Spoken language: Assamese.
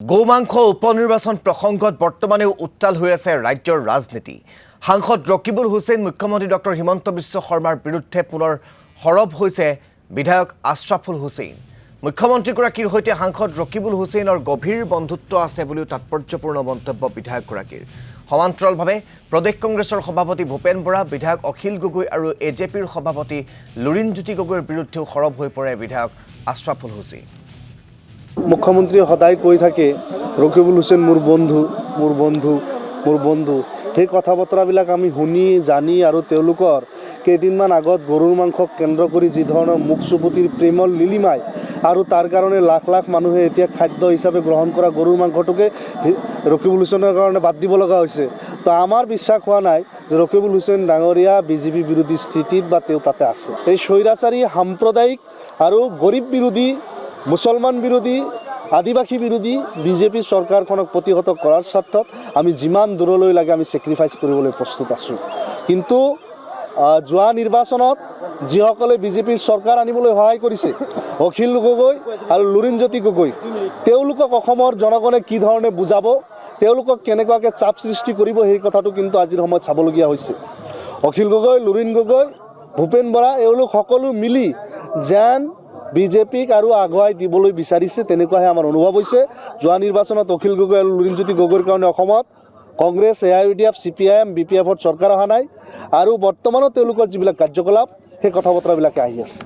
গোমাংস উপনিৰ্বাচন প্ৰসংগত বৰ্তমানেও উত্তাল হৈ আছে ৰাজ্যৰ ৰাজনীতি। সাংসদ ৰকিবুল হুছেইন মুখ্যমন্ত্ৰী ডক্টৰ হিমন্ত বিশ্ব শৰ্মাৰ বিৰুদ্ধে পুনৰ সৰব হৈছে বিধায়ক আশ্ৰাফুল হুছেইন। মুখ্যমন্ত্ৰীগৰাকীৰ সৈতে সাংসদ ৰকিবুল হুছেইনৰ গভীৰ বন্ধুত্ব আছে বুলিও তাৎপৰ্যপূৰ্ণ মন্তব্য বিধায়কগৰাকীৰ। সমান্তৰালভাৱে প্ৰদেশ কংগ্ৰেছৰ সভাপতি ভূপেন বৰা, বিধায়ক অখিল গগৈ আৰু এজেপিৰ সভাপতি লুৰিণজ্যোতি গগৈৰ বিৰুদ্ধেও সৰব হৈ পৰে বিধায়ক আশ্ৰাফুল হুছেইন। মুখ্যমন্ত্ৰী সদায় কৈ থাকে ৰকিবুল হুছেইন মোৰ বন্ধু মোৰ বন্ধু মোৰ বন্ধু। সেই কথা বতৰাবিলাক আমি শুনি জানি আৰু তেওঁলোকৰ কেইদিনমান আগত গৰুৰ মাংসক কেন্দ্ৰ কৰি যি ধৰণৰ মুখ চুপুতিৰ প্ৰেমৰ লিলিমাই আৰু তাৰ কাৰণে লাখ লাখ মানুহে এতিয়া খাদ্য হিচাপে গ্ৰহণ কৰা গৰুৰ মাংসটোকে ৰকিবুল হুছেইনৰ কাৰণে বাদ দিব লগা হৈছে। তো আমাৰ বিশ্বাস হোৱা নাই যে ৰকিবুল হুছেইন ডাঙৰীয়া বিজেপি বিৰোধী স্থিতিত বা তেওঁ তাতে আছে। এই স্বৈৰাচাৰী সাম্প্ৰদায়িক আৰু গৰীব বিৰোধী, মুছলমান বিৰোধী, আদিবাসী বিৰোধী বিজেপি চৰকাৰখনক প্ৰতিহত কৰাৰ স্বাৰ্থত আমি যিমান দূৰলৈ লাগে আমি ছেক্ৰিফাইচ কৰিবলৈ প্ৰস্তুত আছোঁ। কিন্তু যোৱা নিৰ্বাচনত যিসকলে বিজেপিৰ চৰকাৰ আনিবলৈ সহায় কৰিছে, অখিল গগৈ আৰু লুৰিণজ্যোতি গগৈ, তেওঁলোকক অসমৰ জনগণে কি ধৰণে বুজাব, তেওঁলোকক কেনেকুৱাকৈ চাপ সৃষ্টি কৰিব, সেই কথাটো কিন্তু আজিৰ সময়ত চাবলগীয়া হৈছে। অখিল গগৈ, লুৰিণ গগৈ, ভূপেন বৰা এওঁলোক সকলো মিলি যেন বিজেপিক আৰু আগুৱাই দিবলৈ বিচাৰিছে, তেনেকুৱাহে আমাৰ অনুভৱ হৈছে। যোৱা নিৰ্বাচনত অখিল গগৈ আৰু লুৰিণজ্যোতি গগৈৰ কাৰণে অসমত কংগ্ৰেছ, AIUDF, CPIM, BPF চৰকাৰ অহা নাই আৰু বৰ্তমানো তেওঁলোকৰ যিবিলাক কাৰ্যকলাপ সেই কথা বতৰাবিলাকে আহি আছে।